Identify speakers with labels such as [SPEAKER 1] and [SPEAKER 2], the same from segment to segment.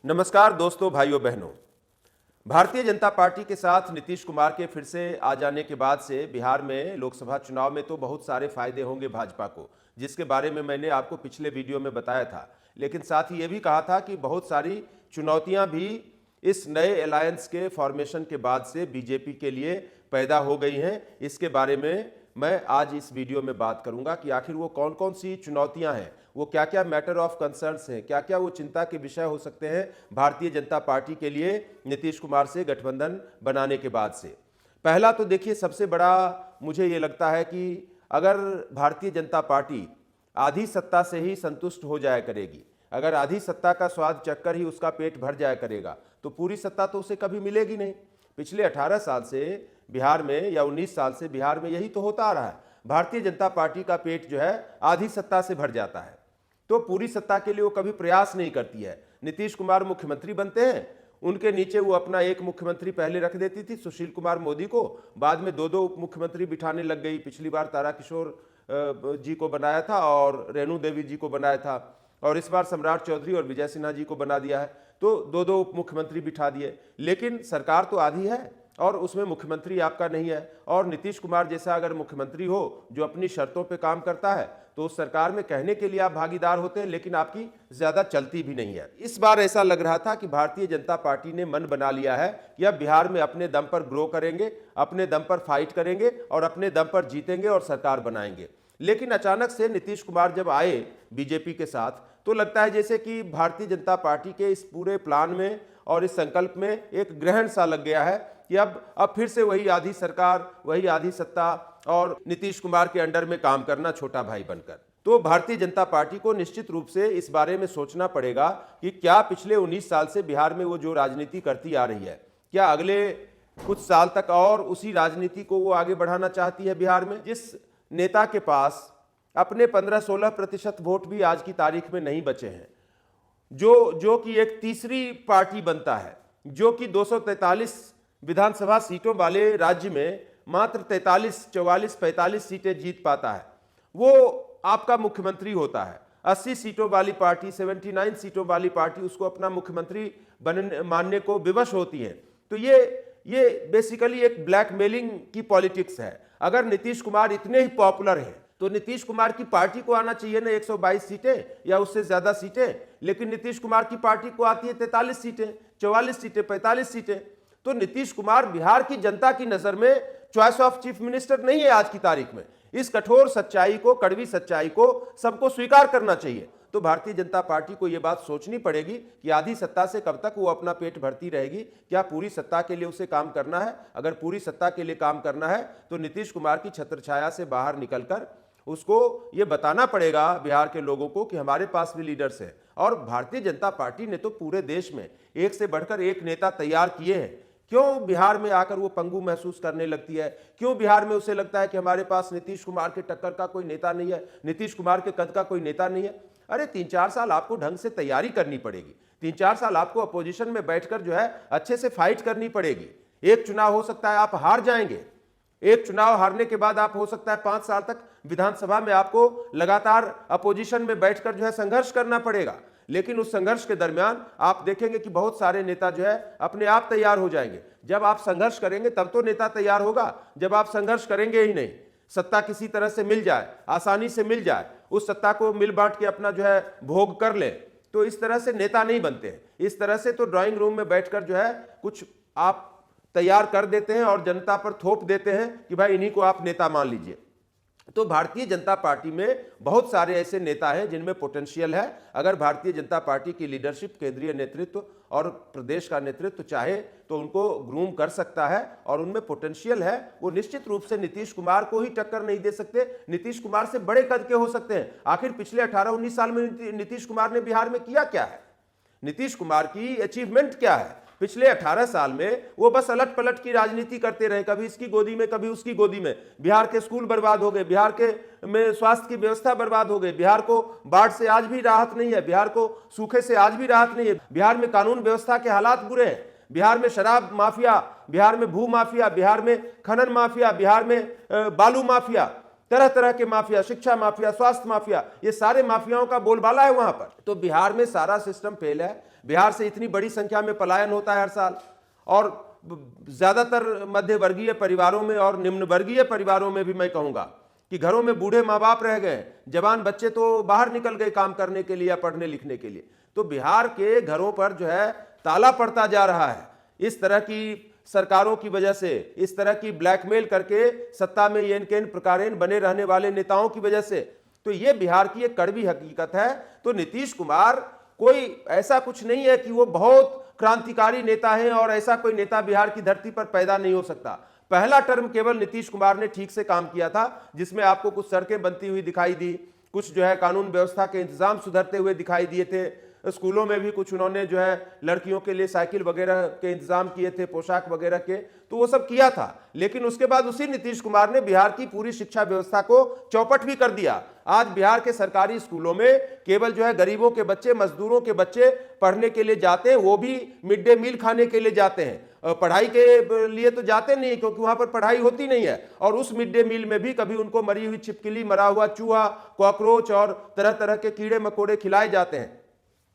[SPEAKER 1] नमस्कार दोस्तों, भाइयों बहनों। भारतीय जनता पार्टी के साथ नीतीश कुमार के फिर से आ जाने के बाद से बिहार में लोकसभा चुनाव में तो बहुत सारे फायदे होंगे भाजपा को, जिसके बारे में मैंने आपको पिछले वीडियो में बताया था। लेकिन साथ ही ये भी कहा था कि बहुत सारी चुनौतियां भी इस नए अलायंस के फॉर्मेशन के बाद से बीजेपी के लिए पैदा हो गई हैं। इसके बारे में मैं आज इस वीडियो में बात करूंगा कि आखिर वो कौन कौन सी चुनौतियां हैं, वो क्या क्या मैटर ऑफ कंसर्न्स हैं, क्या क्या वो चिंता के विषय हो सकते हैं भारतीय जनता पार्टी के लिए नीतीश कुमार से गठबंधन बनाने के बाद से। पहला तो देखिए, सबसे बड़ा मुझे ये लगता है कि अगर भारतीय जनता पार्टी आधी सत्ता से ही संतुष्ट हो जाया करेगी, अगर आधी सत्ता का स्वाद चखकर ही उसका पेट भर जाया करेगा, तो पूरी सत्ता तो उसे कभी मिलेगी नहीं। पिछले 18 साल से बिहार में या 19 साल से बिहार में यही तो होता आ रहा है। भारतीय जनता पार्टी का पेट जो है आधी सत्ता से भर जाता है, तो पूरी सत्ता के लिए वो कभी प्रयास नहीं करती है। नीतीश कुमार मुख्यमंत्री बनते हैं, उनके नीचे वो अपना एक मुख्यमंत्री पहले रख देती थी सुशील कुमार मोदी को, बाद में दो दो उप मुख्यमंत्री बिठाने लग गई। पिछली बार ताराकिशोर जी को बनाया था और रेणु देवी जी को बनाया था, और इस बार सम्राट चौधरी और विजय सिन्हा जी को बना दिया है, तो दो दो उप मुख्यमंत्री बिठा दिए। लेकिन सरकार तो आधी है और उसमें मुख्यमंत्री आपका नहीं है। और नीतीश कुमार जैसा अगर मुख्यमंत्री हो जो अपनी शर्तों पे काम करता है, तो उस सरकार में कहने के लिए आप भागीदार होते हैं, लेकिन आपकी ज्यादा चलती भी नहीं है। इस बार ऐसा लग रहा था कि भारतीय जनता पार्टी ने मन बना लिया है कि अब बिहार में अपने दम पर ग्रो करेंगे, अपने दम पर फाइट करेंगे और अपने दम पर जीतेंगे और सरकार बनाएंगे। लेकिन अचानक से नीतीश कुमार जब आए बीजेपी के साथ, तो लगता है जैसे कि भारतीय जनता पार्टी के इस पूरे प्लान में और इस संकल्प में एक ग्रहण सा लग गया है कि अब फिर से वही आधी सरकार, वही आधी सत्ता और नीतीश कुमार के अंडर में काम करना, छोटा भाई बनकर। तो भारतीय जनता पार्टी को निश्चित रूप से इस बारे में सोचना पड़ेगा कि क्या पिछले 19 साल से बिहार में वो जो राजनीति करती आ रही है, क्या अगले कुछ साल तक और उसी राजनीति को वो आगे बढ़ाना चाहती है बिहार में। जिस नेता के पास अपने 15-16% वोट भी आज की तारीख में नहीं बचे हैं, जो कि एक तीसरी पार्टी बनता है, जो कि 243 विधानसभा सीटों वाले राज्य में मात्र 43, 44, 45 सीटें जीत पाता है, वो आपका मुख्यमंत्री होता है। 80 सीटों वाली पार्टी, 79 सीटों वाली पार्टी उसको अपना मुख्यमंत्री मानने को विवश होती है। तो ये बेसिकली एक ब्लैकमेलिंग की पॉलिटिक्स है। अगर नीतीश कुमार इतने ही पॉपुलर हैं, तो नीतीश कुमार की पार्टी को आना चाहिए ना 122 सीटें या उससे ज्यादा सीटें, लेकिन नीतीश कुमार की पार्टी को आती है 43 सीटें, 44 सीटें, 45 सीटें। तो नीतीश कुमार बिहार की जनता की नजर में चॉइस ऑफ चीफ मिनिस्टर नहीं है आज की तारीख में। इस कठोर सच्चाई को, कड़वी सच्चाई को सबको स्वीकार करना चाहिए। तो भारतीय जनता पार्टी को यह बात सोचनी पड़ेगी कि आधी सत्ता से कब तक वो अपना पेट भरती रहेगी। क्या पूरी सत्ता के लिए उसे काम करना है? अगर पूरी सत्ता के लिए काम करना है तो नीतीश कुमार की छत्रछाया से बाहर निकलकर उसको ये बताना पड़ेगा बिहार के लोगों को कि हमारे पास भी लीडर्स हैं। और भारतीय जनता पार्टी ने तो पूरे देश में एक से बढ़कर एक नेता तैयार किए हैं। क्यों बिहार में आकर वो पंगु महसूस करने लगती है? क्यों बिहार में उसे लगता है कि हमारे पास नीतीश कुमार के टक्कर का कोई नेता नहीं है, नीतीश कुमार के कद का कोई नेता नहीं है? अरे 3-4 साल आपको ढंग से तैयारी करनी पड़ेगी। 3-4 साल आपको अपोजिशन में बैठकर जो है अच्छे से फाइट करनी पड़ेगी। एक चुनाव हो सकता है आप हार जाएंगे, एक चुनाव हारने के बाद आप हो सकता है 5 साल तक विधानसभा में आपको लगातार अपोजिशन में बैठकर जो है संघर्ष करना पड़ेगा। लेकिन उस संघर्ष के दरमियान आप देखेंगे कि बहुत सारे नेता जो है अपने आप तैयार हो जाएंगे। जब आप संघर्ष करेंगे तब तो नेता तैयार होगा, जब आप संघर्ष करेंगे ही नहीं। सत्ता किसी तरह से मिल जाए, आसानी से मिल जाए, उस सत्ता को मिल बांट के अपना जो है भोग कर ले, तो इस तरह से नेता नहीं बनते हैं। इस तरह से तो ड्राइंग रूम में बैठकर जो है कुछ आप तैयार कर देते हैं और जनता पर थोप देते हैं कि भाई इन्हीं को आप नेता मान लीजिए। तो भारतीय जनता पार्टी में बहुत सारे ऐसे नेता हैं जिनमें पोटेंशियल है। अगर भारतीय जनता पार्टी की लीडरशिप, केंद्रीय नेतृत्व और प्रदेश का नेतृत्व चाहे तो उनको ग्रूम कर सकता है और उनमें पोटेंशियल है। वो निश्चित रूप से नीतीश कुमार को ही टक्कर नहीं दे सकते, नीतीश कुमार से बड़े कद के हो सकते हैं। आखिर पिछले 18-19 साल में नीतीश कुमार ने बिहार में किया क्या है? नीतीश कुमार की अचीवमेंट क्या है? पिछले 18 साल में वो बस अलट पलट की राजनीति करते रहे, कभी इसकी गोदी में कभी उसकी गोदी में। बिहार के स्कूल बर्बाद हो गए, बिहार के में स्वास्थ्य की व्यवस्था बर्बाद हो गई, बिहार को बाढ़ से आज भी राहत नहीं है, बिहार को सूखे से आज भी राहत नहीं है, बिहार में कानून व्यवस्था के हालात बुरे हैं, बिहार में शराब माफिया, बिहार में भू माफिया, बिहार में खनन माफिया, बिहार में बालू माफिया, तरह तरह के माफिया, शिक्षा माफिया, स्वास्थ्य माफिया, ये सारे माफियाओं का बोलबाला है वहां पर। तो बिहार में सारा सिस्टम फेल है। बिहार से इतनी बड़ी संख्या में पलायन होता है हर साल, और ज्यादातर मध्य वर्गीय परिवारों में और निम्न वर्गीय परिवारों में भी मैं कहूंगा कि घरों में बूढ़े माँ बाप रह गए, जवान बच्चे तो बाहर निकल गए काम करने के लिए या पढ़ने लिखने के लिए। तो बिहार के घरों पर जो है ताला पड़ता जा रहा है इस तरह की सरकारों की वजह से, इस तरह की ब्लैकमेल करके सत्ता में येन केन प्रकारेण बने रहने वाले नेताओं की वजह से। तो ये बिहार की एक कड़वी हकीकत है। तो नीतीश कुमार कोई ऐसा कुछ नहीं है कि वो बहुत क्रांतिकारी नेता है और ऐसा कोई नेता बिहार की धरती पर पैदा नहीं हो सकता। पहला टर्म केवल नीतीश कुमार ने ठीक से काम किया था, जिसमें आपको कुछ सड़कें बनती हुई दिखाई दी, कुछ जो है कानून व्यवस्था के इंतजाम सुधरते हुए दिखाई दिए थे, स्कूलों में भी कुछ उन्होंने जो है लड़कियों के लिए साइकिल वगैरह के इंतजाम किए थे, पोशाक वगैरह के, तो वो सब किया था। लेकिन उसके बाद उसी नीतीश कुमार ने बिहार की पूरी शिक्षा व्यवस्था को चौपट भी कर दिया। आज बिहार के सरकारी स्कूलों में केवल जो है गरीबों के बच्चे, मजदूरों के बच्चे पढ़ने के लिए जाते हैं, वो भी मिड डे मील खाने के लिए जाते हैं, पढ़ाई के लिए तो जाते नहीं, क्योंकि वहां पर पढ़ाई होती नहीं है। और उस मिड डे मील में भी कभी उनको मरी हुई छिपकली, मरा हुआ चूहा, कॉकरोच और तरह तरह के कीड़े मकोड़े खिलाए जाते हैं।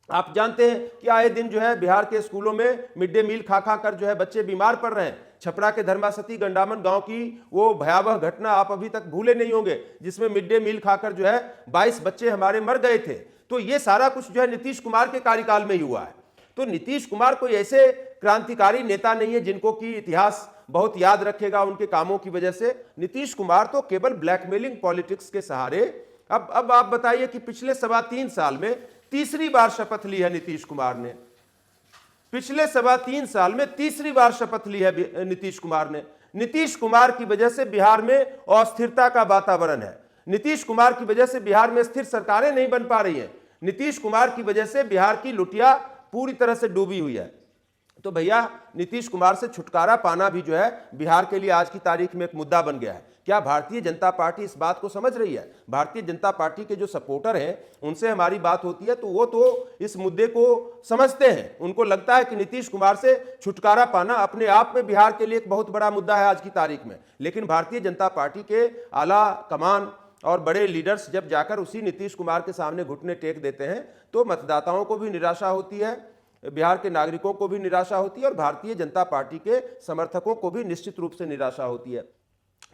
[SPEAKER 1] आप जानते हैं कि आए दिन जो है बिहार के स्कूलों में मिड डे मील खा खा कर जो है बच्चे बीमार पड़ रहे हैं। छपरा के धर्मासती गंडामन गांव की वो भयावह घटना आप अभी तक भूले नहीं होंगे, जिसमें मिड डे मील खाकर जो है 22 बच्चे हमारे मर गए थे। तो ये सारा कुछ जो है नीतीश कुमार के कार्यकाल में ही हुआ है। तो नीतीश कुमार कोई ऐसे क्रांतिकारी नेता नहीं है जिनको कि इतिहास बहुत याद रखेगा उनके कामों की वजह से। नीतीश कुमार तो केवल ब्लैकमेलिंग पॉलिटिक्स के सहारे। अब आप बताइए कि पिछले 3.25 साल में तीसरी बार शपथ ली है नीतीश कुमार ने, पिछले 3.25 साल में तीसरी बार शपथ ली है नीतीश कुमार ने। नीतीश कुमार की वजह से बिहार में अस्थिरता का वातावरण है, नीतीश कुमार की वजह से बिहार में स्थिर सरकारें नहीं बन पा रही हैं, नीतीश कुमार की वजह से बिहार की लुटिया पूरी तरह से डूबी हुई है। तो भैया नीतीश कुमार से छुटकारा पाना भी जो है बिहार के लिए आज की तारीख में एक मुद्दा बन गया है। क्या भारतीय जनता पार्टी इस बात को समझ रही है? भारतीय जनता पार्टी के जो सपोर्टर हैं उनसे हमारी बात होती है तो वो तो इस मुद्दे को समझते हैं। उनको लगता है कि नीतीश कुमार से छुटकारा पाना अपने आप में बिहार के लिए एक बहुत बड़ा मुद्दा है आज की तारीख में। लेकिन भारतीय जनता पार्टी के आला कमान और बड़े लीडर्स जब जाकर उसी नीतीश कुमार के सामने घुटने टेक देते हैं तो मतदाताओं को भी निराशा होती है, बिहार के नागरिकों को भी निराशा होती है और भारतीय जनता पार्टी के समर्थकों को भी निश्चित रूप से निराशा होती है।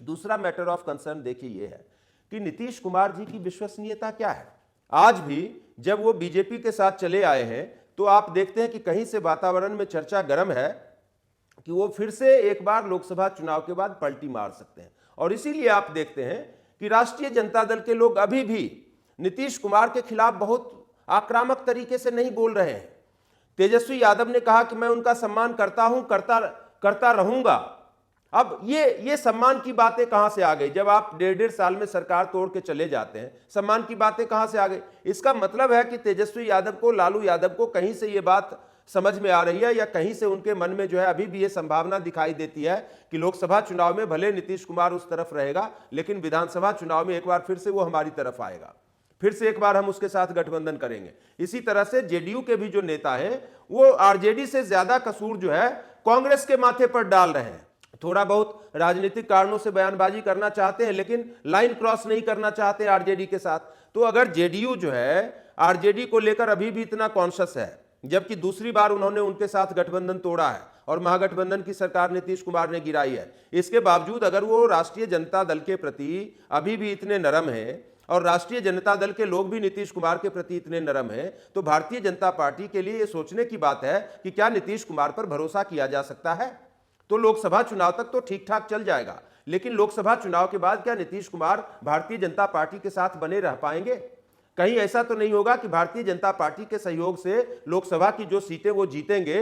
[SPEAKER 1] दूसरा मैटर ऑफ कंसर्न देखिए ये है कि नीतीश कुमार जी की विश्वसनीयता क्या है। आज भी जब वो बीजेपी के साथ चले आए हैं तो आप देखते हैं कि कहीं से वातावरण में चर्चा गर्म है कि वो फिर से एक बार लोकसभा चुनाव के बाद पलटी मार सकते हैं। और इसीलिए आप देखते हैं कि राष्ट्रीय जनता दल के लोग अभी भी नीतीश कुमार के खिलाफ बहुत आक्रामक तरीके से नहीं बोल रहे हैं। तेजस्वी यादव ने कहा कि मैं उनका सम्मान करता हूं, करता रहूंगा। अब ये सम्मान की बातें कहां से आ गई? जब आप 1.5 साल में सरकार तोड़ के चले जाते हैं, सम्मान की बातें कहां से आ गई? इसका मतलब है कि तेजस्वी यादव को, लालू यादव को कहीं से ये बात समझ में आ रही है या कहीं से उनके मन में जो है अभी भी ये संभावना दिखाई देती है कि लोकसभा चुनाव में भले नीतीश कुमार उस तरफ रहेगा लेकिन विधानसभा चुनाव में एक बार फिर से वो हमारी तरफ आएगा, फिर से एक बार हम उसके साथ गठबंधन करेंगे। इसी तरह से जेडीयू के भी जो नेता हैं वो आरजेडी से ज्यादा कसूर जो है कांग्रेस के माथे पर डाल रहे हैं। थोड़ा बहुत राजनीतिक कारणों से बयानबाजी करना चाहते हैं लेकिन लाइन क्रॉस नहीं करना चाहते आरजेडी के साथ। तो अगर जेडीयू जो है आरजेडी को लेकर अभी भी इतना कॉन्शियस है, जबकि दूसरी बार उन्होंने उनके साथ गठबंधन तोड़ा है और महागठबंधन की सरकार नीतीश कुमार ने गिराई है, इसके बावजूद अगर वो राष्ट्रीय जनता दल के प्रति अभी भी इतने नरम हैं और राष्ट्रीय जनता दल के लोग भी नीतीश कुमार के प्रति इतने नरम हैं, तो भारतीय जनता पार्टी के लिए ये सोचने की बात है कि क्या नीतीश कुमार पर भरोसा किया जा सकता है। तो लोकसभा चुनाव तक तो ठीक ठाक चल जाएगा, लेकिन लोकसभा चुनाव के बाद क्या नीतीश कुमार भारतीय जनता पार्टी के साथ बने रह पाएंगे? कहीं ऐसा तो नहीं होगा कि भारतीय जनता पार्टी के सहयोग से लोकसभा की जो सीटें वो जीतेंगे,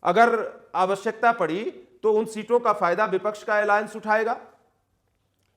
[SPEAKER 1] अगर आवश्यकता पड़ी तो उन सीटों का फायदा विपक्ष का अलायंस उठाएगा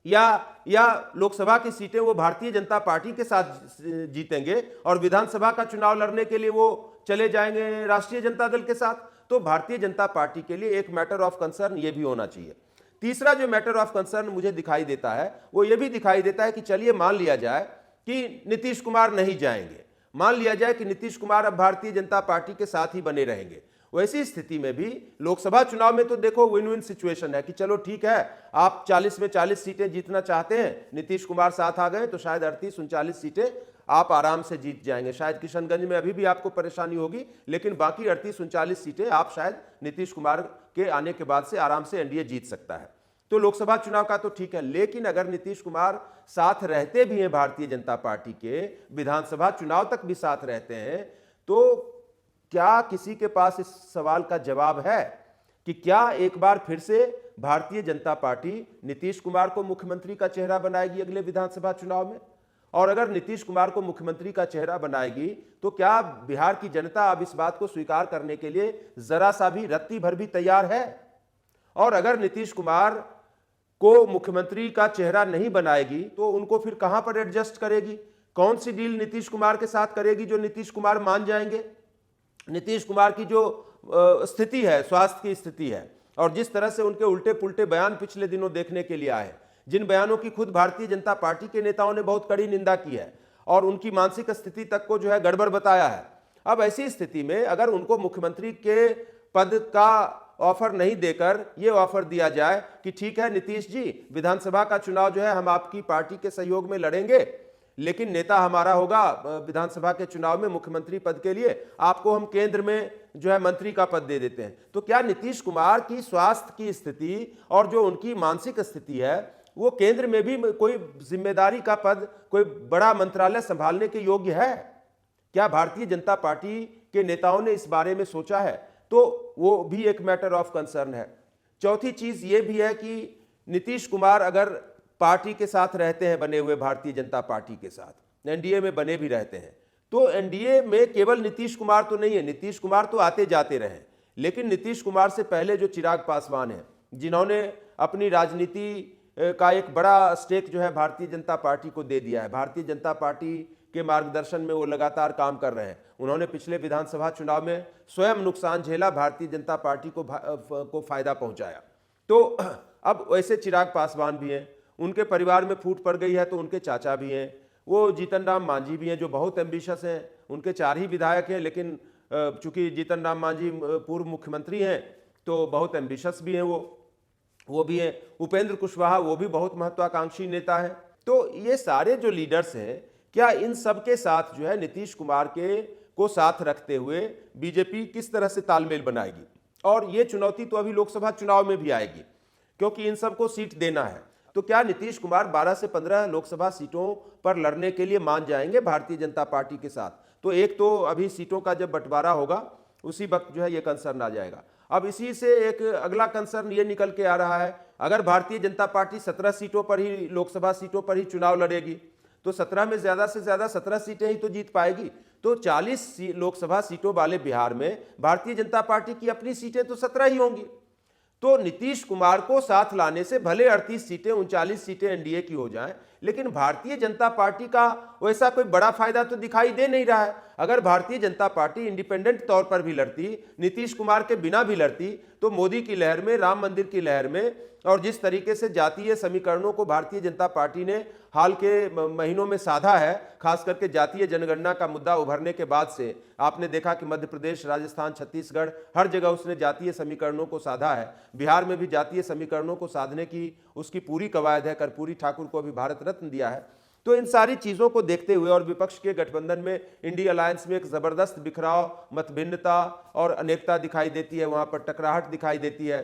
[SPEAKER 1] या लोकसभा की सीटें वो भारतीय जनता पार्टी के साथ जीतेंगे और विधानसभा का चुनाव लड़ने के लिए वो चले जाएंगे राष्ट्रीय जनता दल के साथ। तो भारतीय जनता पार्टी के लिए एक मैटर ऑफ कंसर्न ये भी होना चाहिए। तीसरा जो मैटर ऑफ कंसर्न मुझे दिखाई देता है वो ये भी दिखाई देता है कि चलिए मान लिया जाए कि नीतीश कुमार नहीं जाएंगे, मान लिया जाए कि नीतीश कुमार अब भारतीय जनता पार्टी के साथ ही बने रहेंगे। वैसी स्थिति में भी लोकसभा चुनाव में तो देखो विन विन सिचुएशन है कि चलो ठीक है, आप 40 में 40 सीटें जीतना चाहते हैं, नीतीश कुमार साथ आ गए तो शायद 38-39 सीटें आप आराम से जीत जाएंगे। शायद किशनगंज में अभी भी आपको परेशानी होगी, लेकिन बाकी 38-39 सीटें आप शायद नीतीश कुमार के आने के बाद से आराम से एनडीए जीत सकता है। तो लोकसभा चुनाव का तो ठीक है, लेकिन अगर नीतीश कुमार साथ रहते भी हैं भारतीय जनता पार्टी के, विधानसभा चुनाव तक भी साथ रहते हैं, तो क्या किसी के पास इस सवाल का जवाब है कि क्या एक बार फिर से भारतीय जनता पार्टी नीतीश कुमार को मुख्यमंत्री का चेहरा बनाएगी अगले विधानसभा चुनाव में? और अगर नीतीश कुमार को मुख्यमंत्री का चेहरा बनाएगी तो क्या बिहार की जनता अब इस बात को स्वीकार करने के लिए जरा सा भी रत्ती भर भी तैयार है? और अगर नीतीश कुमार को मुख्यमंत्री का चेहरा नहीं बनाएगी तो उनको फिर कहां पर एडजस्ट करेगी? कौन सी डील नीतीश कुमार के साथ करेगी जो नीतीश कुमार मान जाएंगे? नीतीश कुमार की जो स्थिति है, स्वास्थ्य की स्थिति है, और जिस तरह से उनके उल्टे पुल्टे बयान पिछले दिनों देखने के लिए आए, जिन बयानों की खुद भारतीय जनता पार्टी के नेताओं ने बहुत कड़ी निंदा की है और उनकी मानसिक स्थिति तक को जो है गड़बड़ बताया है, अब ऐसी स्थिति में अगर उनको मुख्यमंत्री के पद का ऑफर नहीं देकर ये ऑफर दिया जाए कि ठीक है नीतीश जी, विधानसभा का चुनाव जो है हम आपकी पार्टी के सहयोग में लड़ेंगे, लेकिन नेता हमारा होगा विधानसभा के चुनाव में मुख्यमंत्री पद के लिए, आपको हम केंद्र में जो है मंत्री का पद दे देते हैं, तो क्या नीतीश कुमार की स्वास्थ्य की स्थिति और जो उनकी मानसिक स्थिति है वो केंद्र में भी कोई जिम्मेदारी का पद, कोई बड़ा मंत्रालय संभालने के योग्य है? क्या भारतीय जनता पार्टी के नेताओं ने इस बारे में सोचा है? तो वो भी एक मैटर ऑफ कंसर्न है। चौथी चीज ये भी है कि नीतीश कुमार अगर पार्टी के साथ रहते हैं, बने हुए भारतीय जनता पार्टी के साथ एनडीए में बने भी रहते हैं, तो एनडीए में केवल नीतीश कुमार तो नहीं है, नीतीश कुमार तो आते जाते रहे, लेकिन नीतीश कुमार से पहले जो चिराग पासवान हैं, जिन्होंने अपनी राजनीति का एक बड़ा स्टेक जो है भारतीय जनता पार्टी को दे दिया है, भारतीय जनता पार्टी के मार्गदर्शन में वो लगातार काम कर रहे हैं, उन्होंने पिछले विधानसभा चुनाव में स्वयं नुकसान झेला, भारतीय जनता पार्टी को फायदा पहुंचाया। तो अब वैसे चिराग पासवान भी हैं, उनके परिवार में फूट पड़ गई है तो उनके चाचा भी हैं, वो जीतन राम मांझी भी हैं जो बहुत एम्बिशियस हैं, उनके 4 ही विधायक हैं, लेकिन चूंकि जीतन राम मांझी पूर्व मुख्यमंत्री हैं तो बहुत एम्बिशियस भी हैं वो भी हैं। उपेंद्र कुशवाहा वो भी बहुत महत्वाकांक्षी नेता है। तो ये सारे जो लीडर्स हैं, क्या इन सब के साथ जो है नीतीश कुमार को साथ रखते हुए बीजेपी किस तरह से तालमेल बनाएगी? और ये चुनौती तो अभी लोकसभा चुनाव में भी आएगी क्योंकि इन सबको सीट देना है। तो क्या नीतीश कुमार 12 से 15 लोकसभा सीटों पर लड़ने के लिए मान जाएंगे भारतीय जनता पार्टी के साथ? तो एक तो अभी सीटों का जब बंटवारा होगा उसी वक्त जो है ये कंसर्न आ जाएगा। अब इसी से एक अगला कंसर्न ये निकल के आ रहा है, अगर भारतीय जनता पार्टी 17 सीटों पर ही, लोकसभा सीटों पर ही चुनाव लड़ेगी तो 17 में ज्यादा से ज्यादा 17 सीटें ही तो जीत पाएगी। तो 40 लोकसभा सीटों वाले बिहार में भारतीय जनता पार्टी की अपनी सीटें तो 17 ही होंगी। तो नीतीश कुमार को साथ लाने से भले 38 सीटें 39 सीटें एनडीए की हो जाएं, लेकिन भारतीय जनता पार्टी का वैसा कोई बड़ा फायदा तो दिखाई दे नहीं रहा है। अगर भारतीय जनता पार्टी इंडिपेंडेंट तौर पर भी लड़ती, नीतीश कुमार के बिना भी लड़ती, तो मोदी की लहर में, राम मंदिर की लहर में, और जिस तरीके से जातीय समीकरणों को भारतीय जनता पार्टी ने हाल के महीनों में साधा है, खास करके जातीय जनगणना का मुद्दा उभरने के बाद से आपने देखा कि मध्य प्रदेश, राजस्थान, छत्तीसगढ़, हर जगह उसने जातीय समीकरणों को साधा है। बिहार में भी जातीय समीकरणों को साधने की उसकी पूरी कवायद है। कर्पूरी ठाकुर को अभी भारत रत्न दिया है। तो इन सारी चीजों को देखते हुए और विपक्ष के गठबंधन में, इंडिया अलायंस में एक जबरदस्त बिखराव, मतभिन्नता और अनेकता दिखाई देती है, वहां पर टकराहट दिखाई देती है।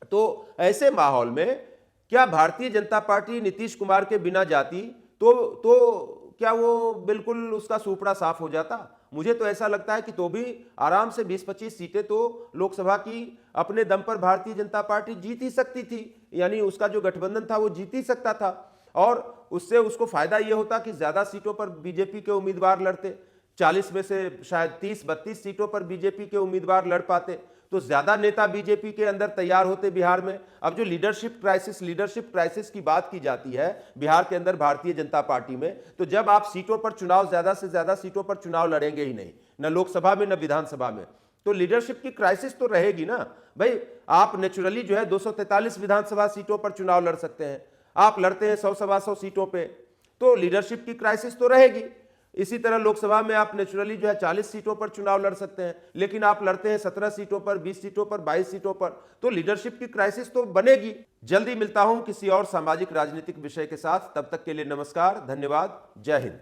[SPEAKER 1] तो ऐसे माहौल में क्या भारतीय जनता पार्टी नीतीश कुमार के बिना जाती तो क्या वो बिल्कुल उसका सुपड़ा साफ हो जाता? मुझे तो ऐसा लगता है कि तो भी आराम से 20-25 सीटें तो लोकसभा की अपने दम पर भारतीय जनता पार्टी जीत ही सकती थी, यानी उसका जो गठबंधन था वो जीत ही सकता था। और उससे उसको फायदा ये होता कि ज्यादा सीटों पर बीजेपी के उम्मीदवार लड़ते, 40 में से शायद 30-32 सीटों पर बीजेपी के उम्मीदवार लड़ पाते, तो ज्यादा नेता बीजेपी के अंदर तैयार होते बिहार में। अब जो लीडरशिप क्राइसिस की बात की जाती है बिहार के अंदर भारतीय जनता पार्टी में, तो जब आप सीटों पर चुनाव, ज्यादा से ज्यादा सीटों पर चुनाव लड़ेंगे ही नहीं, न लोकसभा में न विधानसभा में, तो लीडरशिप की क्राइसिस तो रहेगी ना भाई। आप नेचुरली जो है 243 विधानसभा सीटों पर चुनाव लड़ सकते हैं, आप लड़ते हैं 100-125 सीटों पे, तो लीडरशिप की क्राइसिस तो रहेगी। इसी तरह लोकसभा में आप नेचुरली जो है 40 सीटों पर चुनाव लड़ सकते हैं, लेकिन आप लड़ते हैं 17 सीटों पर, 20 सीटों पर, 22 सीटों पर, तो लीडरशिप की क्राइसिस तो बनेगी। जल्दी मिलता हूं किसी और सामाजिक राजनीतिक विषय के साथ, तब तक के लिए नमस्कार, धन्यवाद, जय हिंद।